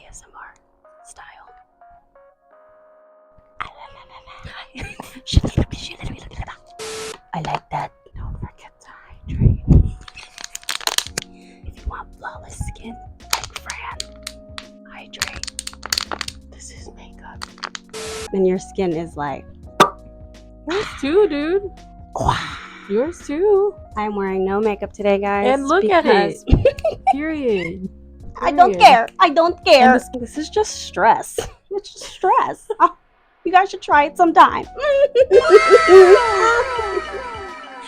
ASMR style. I like that. Don't forget to hydrate. If you want flawless skin like Fran, hydrate. This is makeup. Then your skin is like... Yours too, dude. Yours too. I'm wearing no makeup today, guys. And look at it. Period. I don't care. I don't care. This is just stress. It's just stress. Oh, you guys should try it sometime.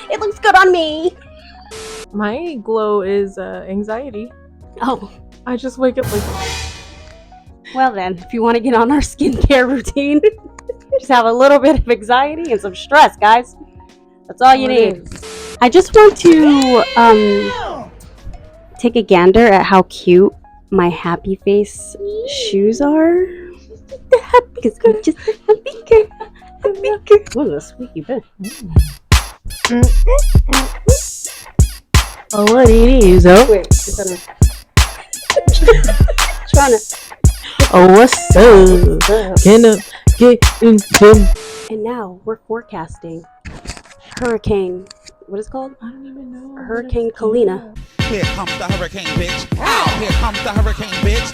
It looks good on me. My glow is anxiety. Oh. I just wake up like... Well then, if you want to get on our skincare routine, just have a little bit of anxiety and some stress, guys. That's all you need. I just want to take a gander at how cute my happy face shoes are. Because I'm just a happy girl. What a squeaky bit. Oh, what it is, oh? Wait, trying to. Oh, what's up? Can I get into... And now we're forecasting Hurricane. What is it called? I don't even know. Hurricane Kalina. Here comes the hurricane, bitch. Here comes the hurricane, bitch.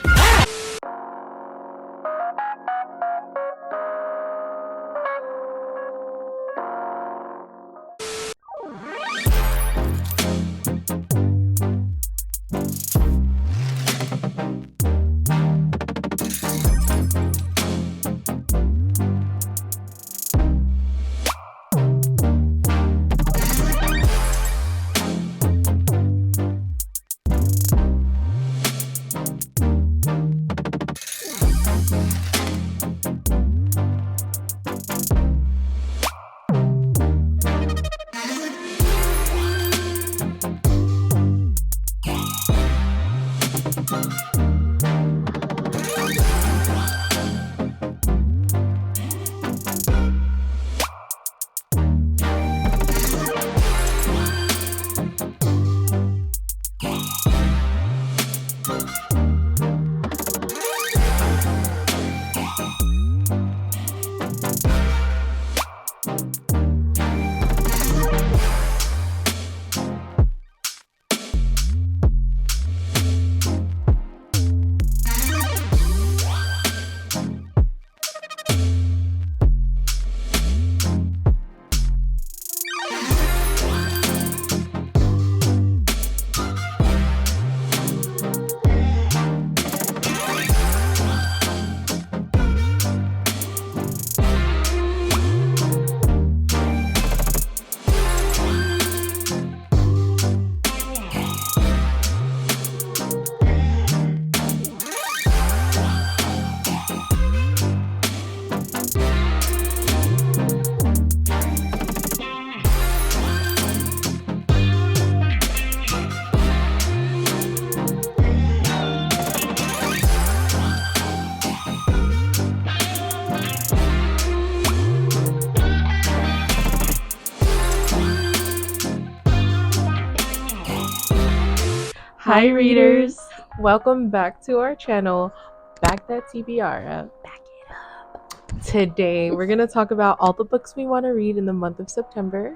Hi readers, welcome back to our channel, Back That TBR. Back it up. Today we're going to talk about all the books we want to read in the month of September.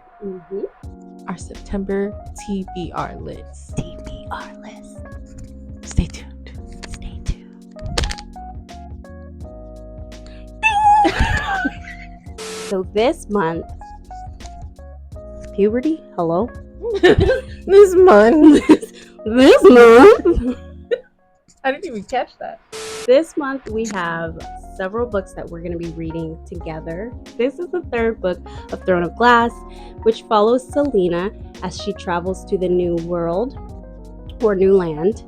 Our September TBR list. TBR list. Stay tuned. Stay tuned. So this month, puberty, hello? This month. This month. I didn't even catch that. This month we have several books that we're going to be reading together. This is the third book of Throne of Glass, which follows Selena as she travels to the new world or new land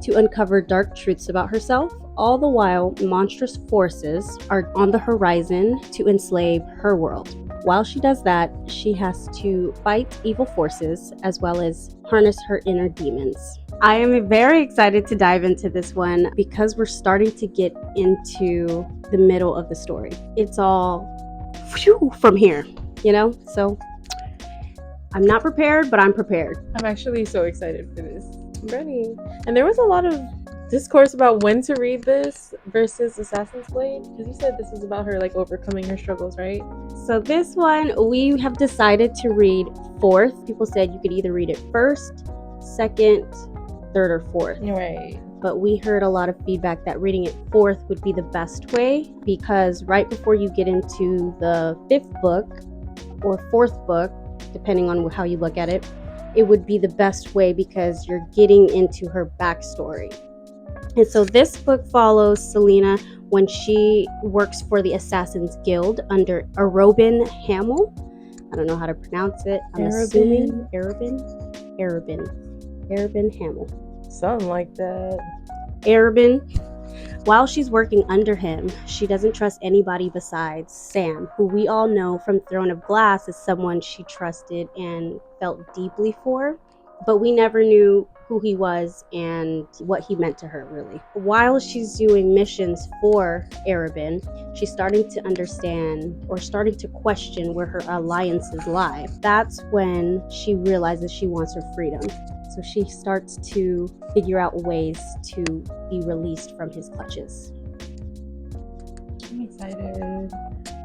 to uncover dark truths about herself. All the while, monstrous forces are on the horizon to enslave her world. While she does that, she has to fight evil forces as well as harness her inner demons. I am very excited to dive into this one because we're starting to get into the middle of the story. It's all from here, you know? So I'm not prepared, but I'm prepared. I'm actually so excited for this. I'm ready. And there was a lot of discourse about when to read this versus Assassin's Blade? Because you said this is about her like overcoming her struggles, right? So this one, we have decided to read fourth. People said you could either read it first, second, third, or fourth. Right. But we heard a lot of feedback that reading it fourth would be the best way, because right before you get into the fifth book or fourth book, depending on how you look at it, it would be the best way because you're getting into her backstory. And so this book follows Selena when she works for the Assassin's Guild under Arobin Hamel. I don't know how to pronounce it. I'm assuming Arobin Hamel. Something like that. Arobin. While she's working under him, she doesn't trust anybody besides Sam, who we all know from Throne of Glass as someone she trusted and felt deeply for. But we never knew who he was and what he meant to her, really. While she's doing missions for Arobin, she's starting to understand or starting to question where her alliances lie. That's when she realizes she wants her freedom. So she starts to figure out ways to be released from his clutches. I'm excited.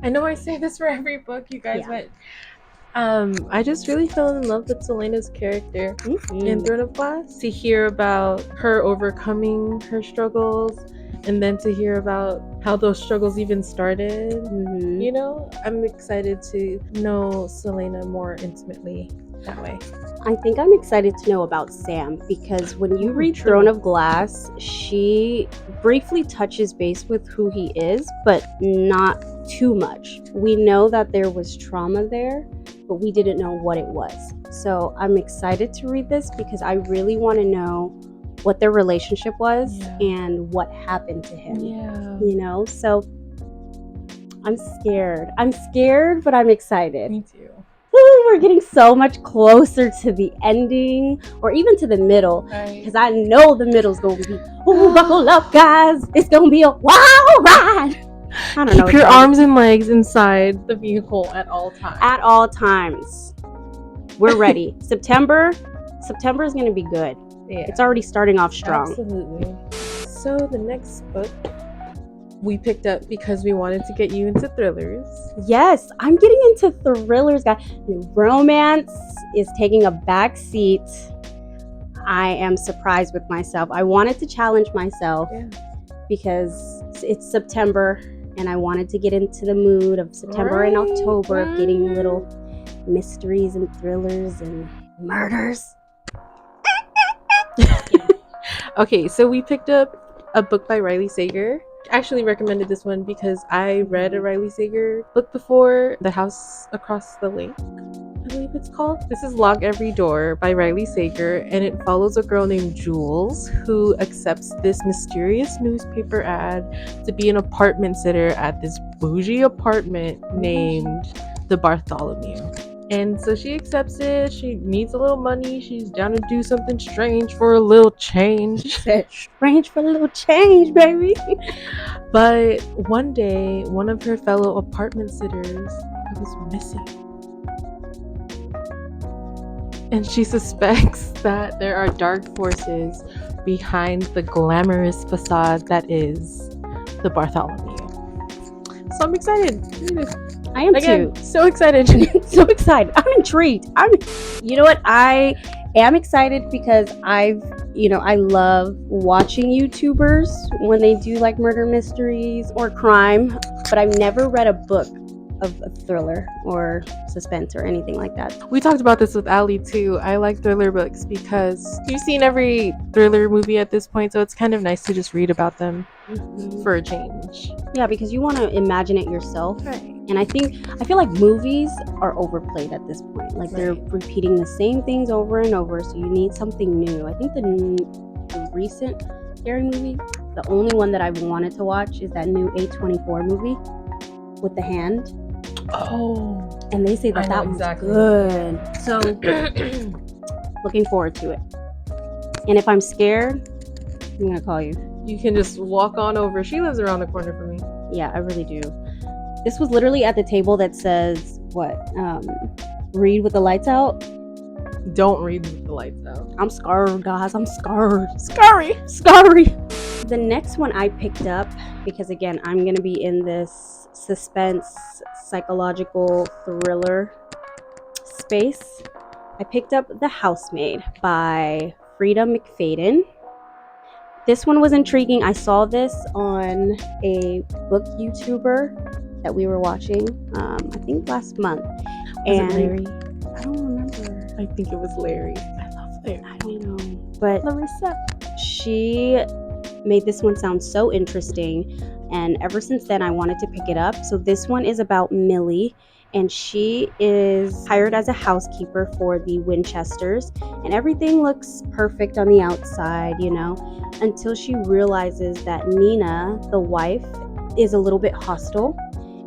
I know I say this for every book, you guys, but I just really fell in love with Selena's character in Throne of Glass. To hear about her overcoming her struggles, and then to hear about how those struggles even started. You know, I'm excited to know Selena more intimately that way. I think I'm excited to know about Sam, because when you read Throne of Glass, she briefly touches base with who he is, but not too much. We know that there was trauma there, but we didn't know what it was. So I'm excited to read this because I really want to know what their relationship was and what happened to him. You know, so I'm scared. I'm scared, but I'm excited. Me too. We're getting so much closer to the ending, or even to the middle, because I know the middle's going to be, buckle up, guys. It's going to be a wild ride. I don't know. Keep your arms and legs inside the vehicle at all times. At all times. We're ready. September is going to be good. Yeah. It's already starting off strong. Absolutely. So the next book we picked up because we wanted to get you into thrillers. Yes, I'm getting into thrillers, guys. Romance is taking a back seat. I am surprised with myself. I wanted to challenge myself because it's September and I wanted to get into the mood of September and October of getting little mysteries and thrillers and murders. Okay, so we picked up a book by Riley Sager. Actually recommended this one because I read a Riley Sager book before, The House Across the Lake, I believe it's called. This is Lock Every Door by Riley Sager, and it follows a girl named Jules who accepts this mysterious newspaper ad to be an apartment sitter at this bougie apartment named the Bartholomew. And so she accepts it. She needs a little money. She's down to do something strange for a little change. Strange for a little change, baby. But one day, one of her fellow apartment sitters was missing. And she suspects that there are dark forces behind the glamorous facade that is the Bartholomew. So I'm excited. I am too. So excited. So excited. I'm intrigued. You know what? I am excited because I love watching YouTubers when they do like murder mysteries or crime, but I've never read a book of a thriller or suspense or anything like that. We talked about this with Ali too. I like thriller books because you've seen every thriller movie at this point, so it's kind of nice to just read about them for a change. Yeah, because you want to imagine it yourself. Right. And I feel like movies are overplayed at this point. Like they're repeating the same things over and over, so you need something new. I think the recent scary movie, the only one that I've wanted to watch is that new A24 movie with the hand. Oh. And they say that was good. So looking forward to it. And if I'm scared, I'm gonna call you. You can just walk on over. She lives around the corner from me. Yeah, I really do. This was literally at the table that says, read with the lights out. Don't read with the lights out. I'm scared, guys. I'm scared. Scary. The next one I picked up, because again, I'm going to be in this suspense, psychological thriller space. I picked up The Housemaid by Frida McFadden. This one was intriguing. I saw this on a book YouTuber that we were watching, I think last month. Was it Larry? I don't remember. I think it was Larry. I love Larry. I don't know. But Larissa. she made this one sound so interesting, and ever since then I wanted to pick it up. So this one is about Millie, and she is hired as a housekeeper for the Winchesters, and everything looks perfect on the outside, you know, until she realizes that Nina, the wife, is a little bit hostile.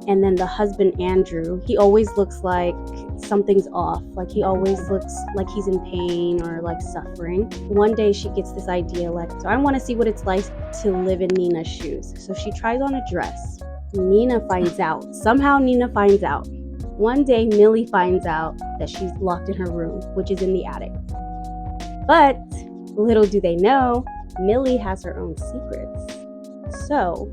And then the husband, Andrew, he always looks like something's off. Like he always looks like he's in pain or like suffering. One day she gets this idea like, so I want to see what it's like to live in Nina's shoes. So she tries on a dress. Nina finds out. Somehow Nina finds out. One day Millie finds out that she's locked in her room, which is in the attic. But little do they know, Millie has her own secrets. So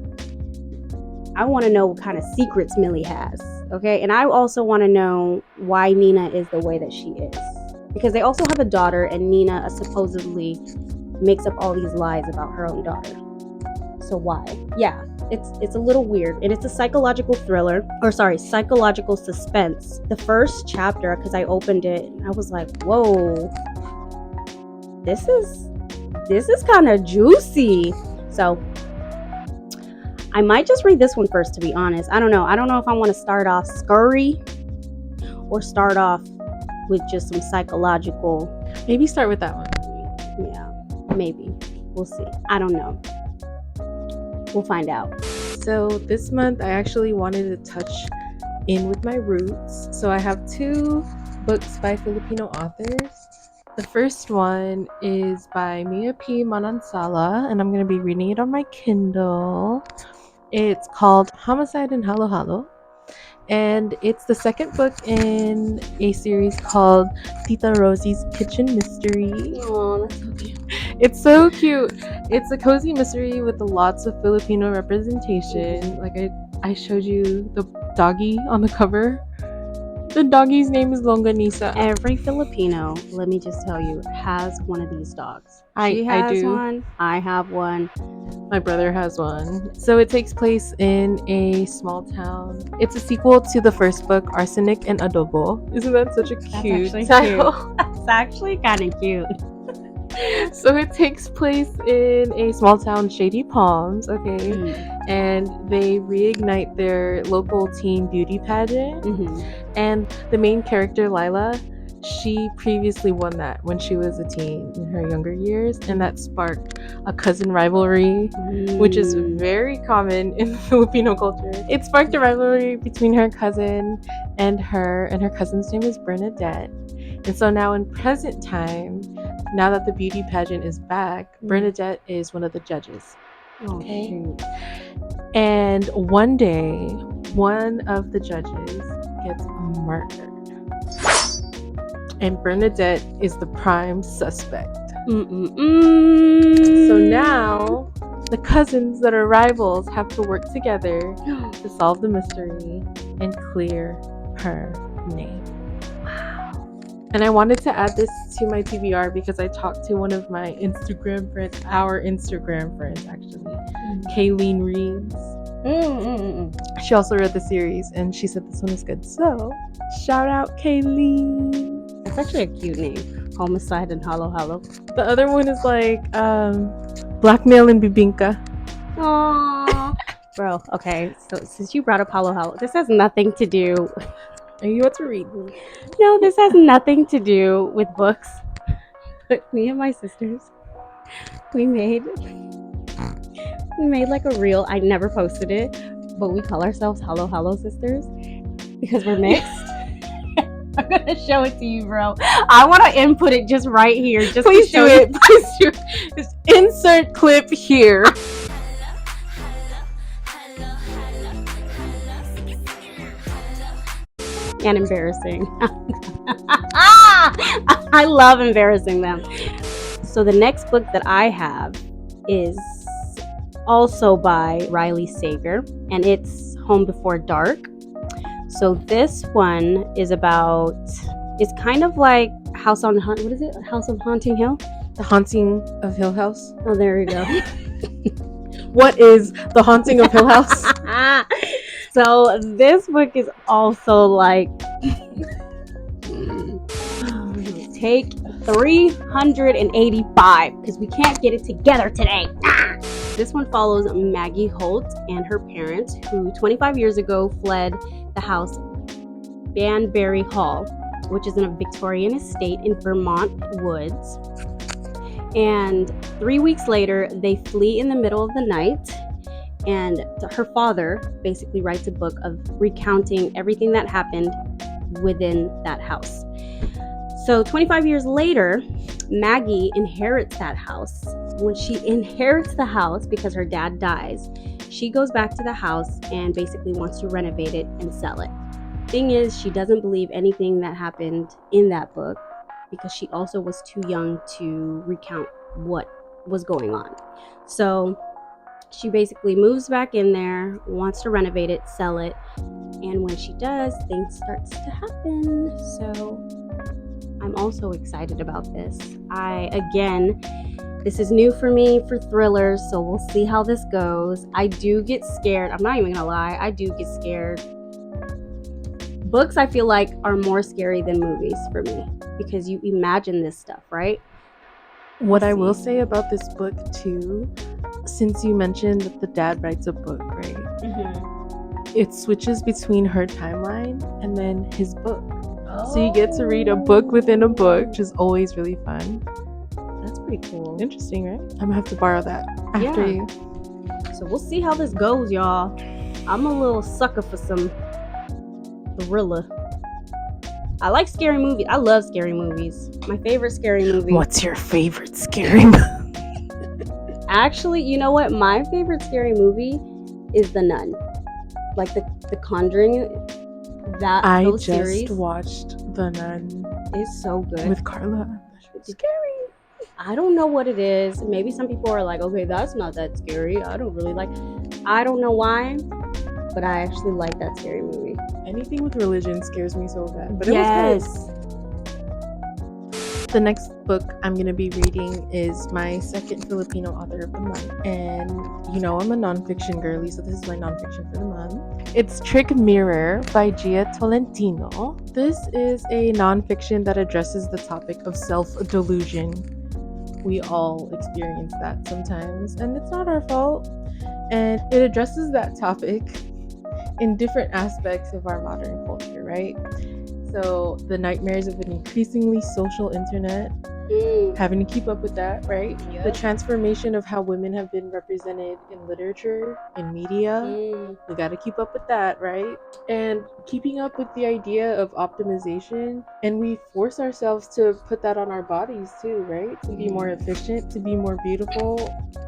I want to know what kind of secrets Millie has, okay? And I also want to know why Nina is the way that she is. Because they also have a daughter, and Nina supposedly makes up all these lies about her own daughter. So why? Yeah, it's a little weird. And it's a psychological thriller, psychological suspense. The first chapter, because I opened it, I was like, whoa, this is kind of juicy. So I might just read this one first, to be honest. I don't know if I want to start off scurry or start off with just some psychological. Maybe start with that one. Yeah, maybe. We'll see. I don't know. We'll find out. So this month I actually wanted to touch in with my roots. So I have 2 books by Filipino authors. The first one is by Mia P. Manansala, and I'm going to be reading it on my Kindle. It's called Homicide Halo-Halo, and it's the second book in a series called Tita Rosie's Kitchen Mystery. Oh, that's so cute. It's so cute. It's a cozy mystery with lots of Filipino representation. Like I showed you the doggy on the cover. The doggy's name is Longanisa. Every Filipino, let me just tell you, has one of these dogs. She I has do. one. I have one. My brother has one. So it takes place in a small town. It's a sequel to the first book, Arsenic and Adobo. Isn't that such a cute title? That's actually kind of cute. So it takes place in a small town, Shady Palms, okay? And they reignite their local teen beauty pageant. And the main character, Lila, she previously won that when she was a teen in her younger years, and that sparked a cousin rivalry, which is very common in Filipino culture. It sparked a rivalry between her cousin and her cousin's name is Bernadette. And so now in present time, now that the beauty pageant is back, Bernadette is one of the judges. Okay. Shoot. And one day, one of the judges gets murdered. And Bernadette is the prime suspect. So now, the cousins that are rivals have to work together to solve the mystery and clear her name. And I wanted to add this to my TBR because I talked to one of my Instagram friends, our Instagram friends actually, Kayleen Reeves. She also read the series and she said this one is good. So, shout out Kayleen. That's actually a cute name. Homicide and Halo-Halo. The other one is like Blackmail and Bibinka. Aww. Bro, okay. So since you brought up Halo-Halo, this has nothing to do. Are you about to read? No, this has nothing to do with books. But me and my sisters, we made like a reel. I never posted it, but we call ourselves Halo-Halo sisters because we're mixed. I'm gonna show it to you, bro. I want to input it just right here. Just please do it. Please do it. Just insert clip here. And embarrassing. I love embarrassing them. So the next book that I have is also by Riley Sager, and it's Home Before Dark. So this one is about, it's kind of like House of Haunting Hill? The Haunting of Hill House. Oh, there you go. What is The Haunting of Hill House? So this book is also like take 385 because we can't get it together today. This one follows Maggie Holt and her parents, who 25 years ago fled the house Banbury Hall, which is in a Victorian estate in Vermont woods. And 3 weeks later, they flee in the middle of the night. And her father basically writes a book of recounting everything that happened within that house. So 25 years later, Maggie inherits that house. When she inherits the house because her dad dies, she goes back to the house and basically wants to renovate it and sell it. Thing is, she doesn't believe anything that happened in that book because she also was too young to recount what was going on. So she basically moves back in there, wants to renovate it, sell it, and when she does, things starts to happen. So I'm also excited about this. This is new for me for thrillers, so we'll see how this goes. I do get scared. I'm not even gonna lie, I do get scared. Books, I feel like, are more scary than movies for me because you imagine this stuff, right? What I will say about this book too, since you mentioned that the dad writes a book, right? Mm-hmm. It switches between her timeline and then his book. Oh. So you get to read a book within a book, which is always really fun. That's pretty cool. Interesting, right? I'm gonna have to borrow that after you. So we'll see how this goes, y'all. I'm a little sucker for some thriller. I like scary movies. I love scary movies. My favorite scary movie. What's your favorite scary movie? Actually, you know what? My favorite scary movie is The Nun. Like the Conjuring. I just watched The Nun. It's so good. With Carla. It's scary. I don't know what it is. Maybe some people are like, okay, that's not that scary. I don't know why, but I actually like that scary movie. Anything with religion scares me so bad. But yes. It was good. The next book I'm going to be reading is my second Filipino author of the month. And, you know, I'm a nonfiction girly, so this is my nonfiction for the month. It's Trick Mirror by Gia Tolentino. This is a nonfiction that addresses the topic of self-delusion. We all experience that sometimes, and it's not our fault. And it addresses that topic in different aspects of our modern culture, right? So the nightmares of an increasingly social internet, having to keep up with that, right? Yep. The transformation of how women have been represented in literature, in media. We got to keep up with that, right? And keeping up with the idea of optimization. And we force ourselves to put that on our bodies too, right? To be more efficient, to be more beautiful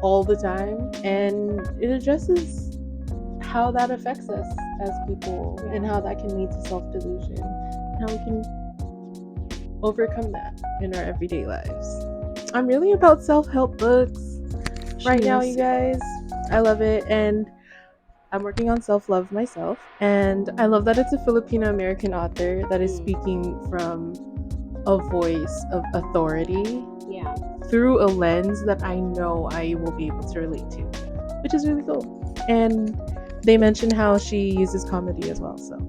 all the time. And it addresses how that affects us as people and how that can lead to self-delusion. How we can overcome that in our everyday lives. I'm really about self-help books right now, you guys. I love it, and I'm working on self-love myself, and I love that it's a Filipino-American author that is speaking from a voice of authority through a lens that I know I will be able to relate to, which is really cool. And they mention how she uses comedy as well, so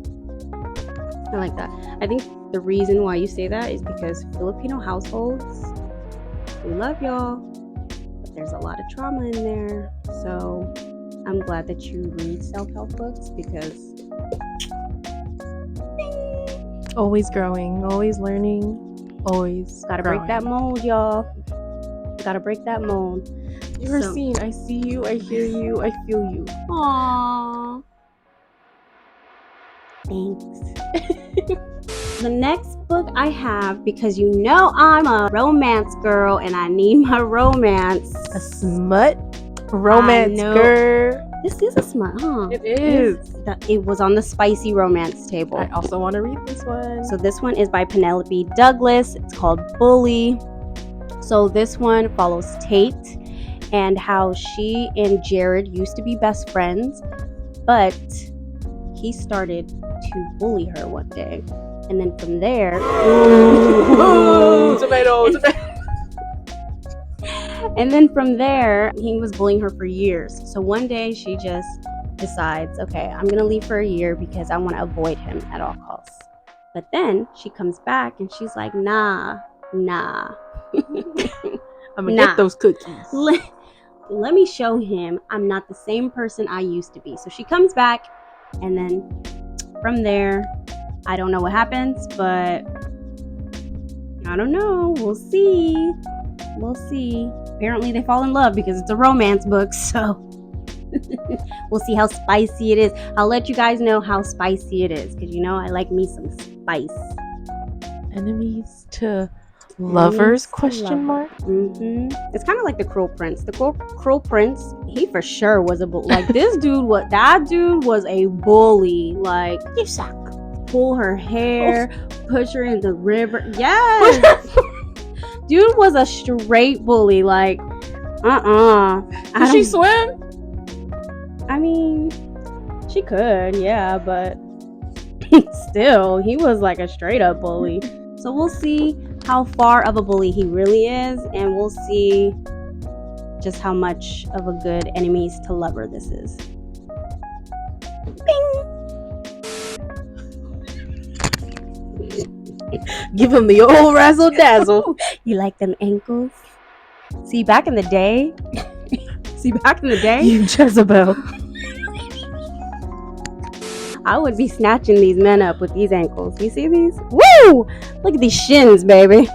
I like that. I think the reason why you say that is because Filipino households, we love y'all, but there's a lot of trauma in there. So I'm glad that you read self-help books because always growing, always learning, always gotta growing. break that mold, y'all. Gotta break that mold. You're seen. I see you. I hear you. I feel you. Aww. Thanks. The next book I have, because you know I'm a romance girl and I need my romance. A smut romance girl. This is a smart, huh? It is. It was on the spicy romance table. I also want to read this one. So this one is by Penelope Douglas. It's called Bully. So this one follows Tate and how she and Jared used to be best friends, but he started to bully her one day. And then from there... Tomato. And then from there, he was bullying her for years. So one day she just decides, okay, I'm going to leave for a year because I want to avoid him at all costs. But then she comes back and she's like, nah. I'm gonna get those cookies. Let me show him I'm not the same person I used to be. So she comes back, and then from there, I don't know what happens, but I don't know. We'll see. Apparently they fall in love because it's a romance book, so we'll see how spicy it is. I'll let you guys know how spicy it is, because I like me some spice. Enemies to lovers? Question mark. It's kind of like the Cruel Prince. The Cruel Prince, he for sure was a bully. Like that dude was a bully. Like, you suck. Pull her hair, push her in the river. Yes. Dude was a straight bully. Like, Did she swim? I mean, she could, yeah, but still, he was like a straight up bully. So we'll see how far of a bully he really is, and we'll see just how much of a good enemies to lover this is. Bing! Give him the old razzle dazzle. You like them ankles? See, back in the day, You Jezebel. I would be snatching these men up with these ankles. You see these? Woo! Look at these shins, baby.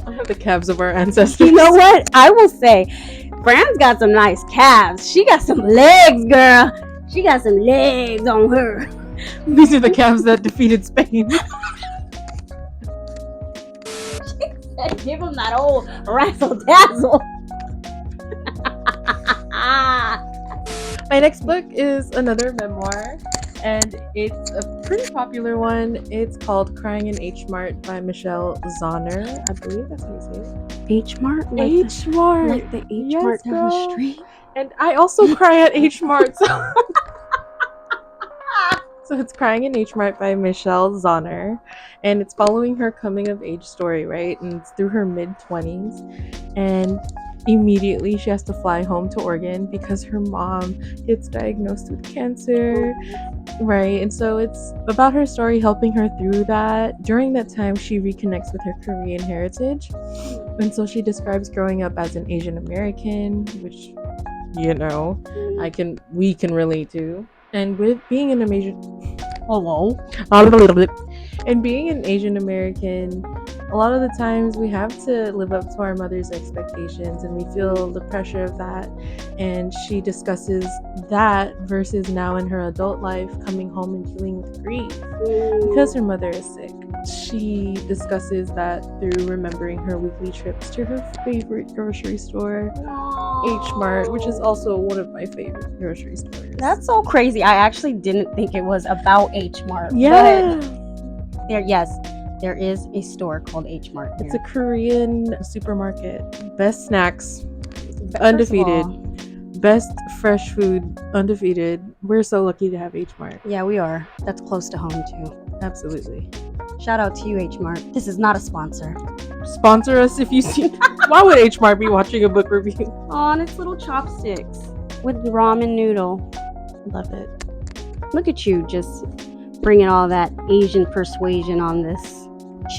I have the calves of our ancestors. You know what? I will say, Fran's got some nice calves. She got some legs, girl. She got some legs on her. These are the calves that defeated Spain. Give him that old razzle dazzle. My next book is another memoir, and it's a pretty popular one. It's called Crying in H-Mart by Michelle Zauner. I believe that's how you say it. H-Mart? H-Mart. Like the H-Mart down the street? And I also cry at H-Mart. So it's Crying in H-Mart by Michelle Zauner, and it's following her coming of age story, right? And it's through her mid-20s, and immediately she has to fly home to Oregon because her mom gets diagnosed with cancer, right? And so it's about her story, helping her through that. During that time, she reconnects with her Korean heritage, and so she describes growing up as an Asian American, which we can relate to. And with being an Asian American, a lot of the times we have to live up to our mother's expectations, and we feel the pressure of that. And she discusses that versus now in her adult life, coming home and dealing with grief because her mother is sick. She discusses that through remembering her weekly trips to her favorite grocery store, H-Mart, which is also one of my favorite grocery stores. That's so crazy. I actually didn't think it was about H-Mart. Yeah. There is a store called H-Mart here. It's a Korean supermarket. Best snacks, undefeated. Best fresh food, undefeated. We're so lucky to have H-Mart. Yeah, we are. That's close to home too. Absolutely. Shout out to you, H-Mart. This is not a sponsor. Sponsor us if you see. Why would H-Mart be watching a book review? Oh, and it's little chopsticks with ramen noodle. Love it. Look at you, just bringing all that Asian persuasion on this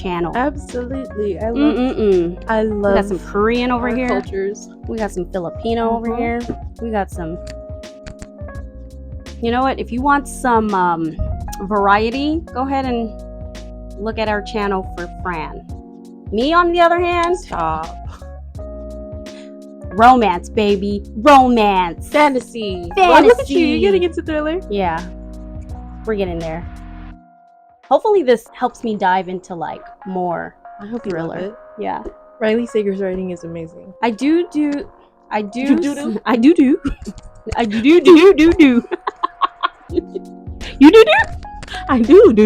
channel. Absolutely. I We love got some Korean over here. cultures. We got some Filipino over here. We got some. You know what? If you want some variety, go ahead and look at our channel for Fran. Me, on the other hand, Stop. Romance, baby. Romance. Fantasy. Well, look at you. You're getting into thriller. Yeah. We're getting there. Hopefully this helps me dive into like more I hope thriller. you love it. Yeah. Riley Sager's writing is amazing. I do I do. You do do. I do. I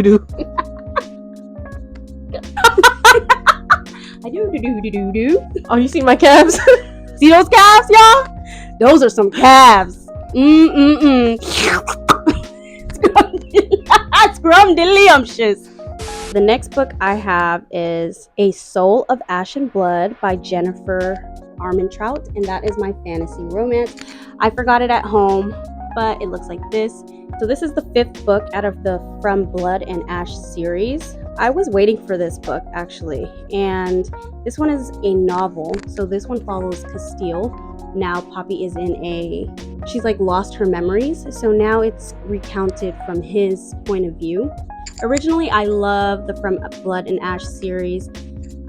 do. Oh, you see my calves? See those calves, y'all? Those are some calves. Scrumdiddlyumptious. The next book I have is A Soul of Ash and Blood by Jennifer Armentrout, and that is my fantasy romance. I forgot it at home, but it looks like this. So this is the 5th book out of the From Blood and Ash series. I was waiting for this book actually, and this one is a novel. So this one follows Castile. Now Poppy is she's like lost her memories, so now it's recounted from his point of view. Originally, I love the From Blood and Ash series.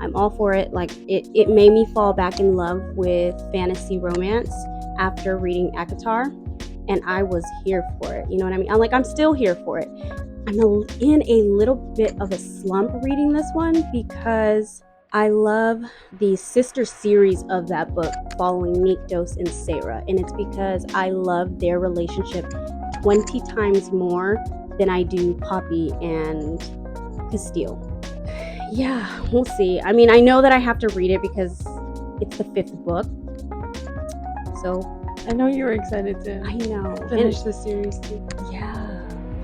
I'm all for it. Like it made me fall back in love with fantasy romance after reading ACOTAR, and I was here for it. You know what I mean? I'm still here for it. I'm in a little bit of a slump reading this one because I love the sister series of that book following Nyktos and Sarah, and it's because I love their relationship 20 times more than I do Poppy and Castile. Yeah, we'll see. I mean, I know that I have to read it because it's the 5th book. So I know you were excited to finish the series too. Yeah.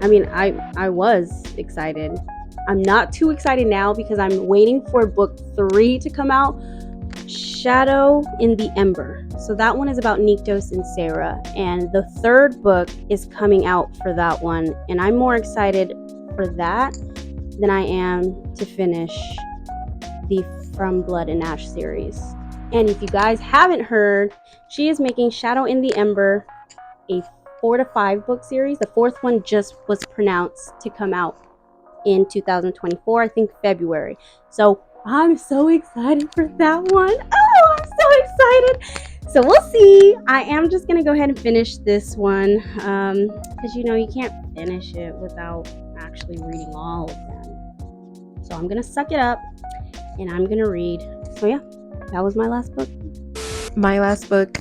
I mean, I was excited. I'm not too excited now because I'm waiting for book 3 to come out, Shadow in the Ember. So that one is about Nyktos and Sarah, and the 3rd book is coming out for that one, and I'm more excited for that than I am to finish the From Blood and Ash series. And if you guys haven't heard, she is making Shadow in the Ember a 4 to 5 book series. The 4th one just was pronounced to come out in 2024, I think February. So I'm so excited for that one. Oh, I'm so excited. So we'll see. I am just gonna go ahead and finish this one because you can't finish it without actually reading all of them. So I'm gonna suck it up and I'm gonna read. So yeah, that was my last book. My last book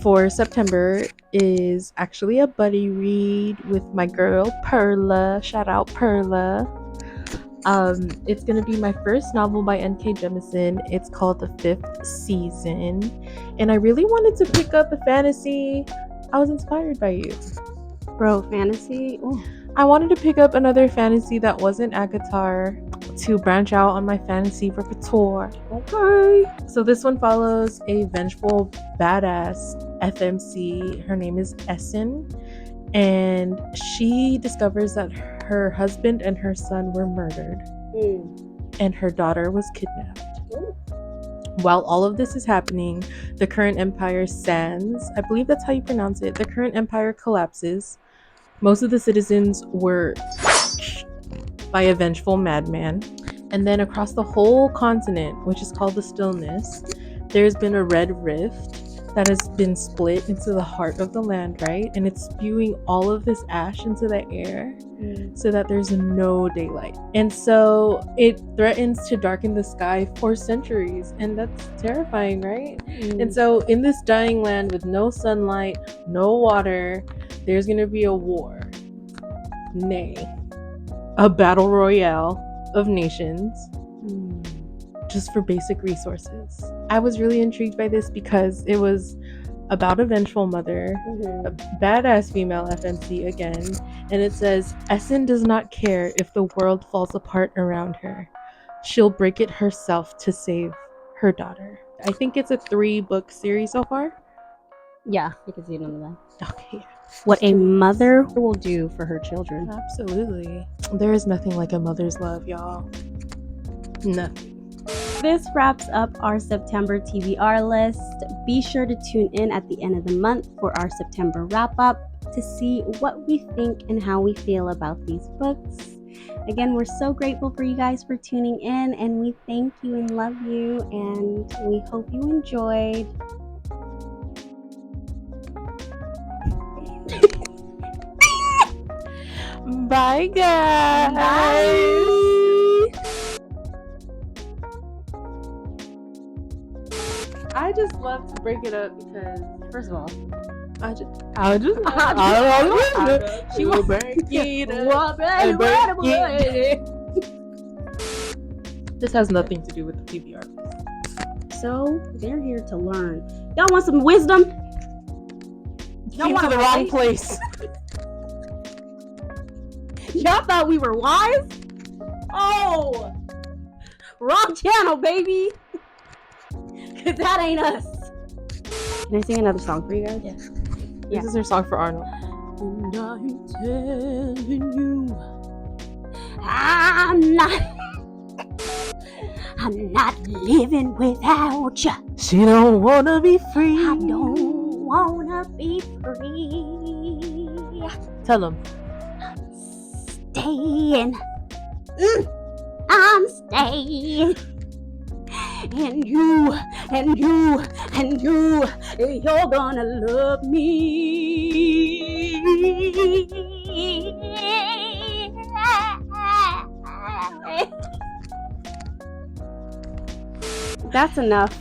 for September is actually a buddy read with my girl Perla. Shout out Perla. It's gonna be my first novel by N.K. Jemisin. It's called The 5th Season, and I really wanted to pick up a fantasy. I was inspired by you, bro. Fantasy. Ooh. I wanted to pick up another fantasy that wasn't ACOTAR to branch out on my fantasy repertoire. Okay. So this one follows a vengeful badass FMC. Her name is Essen, and she discovers that her husband and her son were murdered, and her daughter was kidnapped. While all of this is happening, the current empire stands. I believe that's how you pronounce it. The current empire collapses. Most of the citizens were by a vengeful madman. And then across the whole continent, which is called the Stillness, there's been a red rift that has been split into the heart of the land, right? And it's spewing all of this ash into the air so that there's no daylight. And so it threatens to darken the sky for centuries. And that's terrifying, right? And so in this dying land with no sunlight, no water, there's gonna be a war. Nay, a battle royale of nations just for basic resources. I was really intrigued by this because it was about a vengeful mother, a badass female FMC again, and it says, Essen does not care if the world falls apart around her. She'll break it herself to save her daughter. I think it's a 3-book series so far. Yeah, you can see it on the back. Okay. What a mother will do for her children. Absolutely. There is nothing like a mother's love, y'all. Nothing. This wraps up our September TBR list. Be sure to tune in at the end of the month for our September wrap-up to see what we think and how we feel about these books. Again, we're so grateful for you guys for tuning in, and we thank you and love you, and we hope you enjoyed. Bye, guys. Bye. I just love to break it up because, First of all, I just She was This has nothing to do with the TBR. So they're here to learn. Y'all want some wisdom? Y'all Came to want the wrong place. Y'all thought we were wise? Oh, wrong channel, baby. Cause that ain't us. Can I sing another song for you guys? Yeah. Yeah. This is her song for Arnold. And I'm telling you, I'm not living without you. She don't wanna be free. I don't wanna be free. Tell him. Staying. I'm staying. And you, you're gonna love me. That's enough.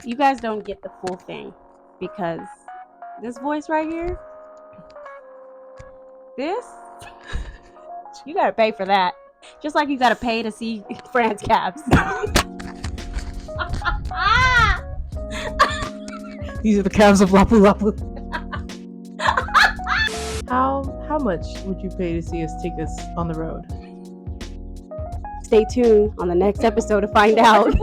You guys don't get the full thing because this voice right here, this, you gotta pay for that. Just like you gotta pay to see France Cabs. These are the calves of Lapu Lapu. How much would you pay to see us take us on the road? Stay tuned on the next episode to find out.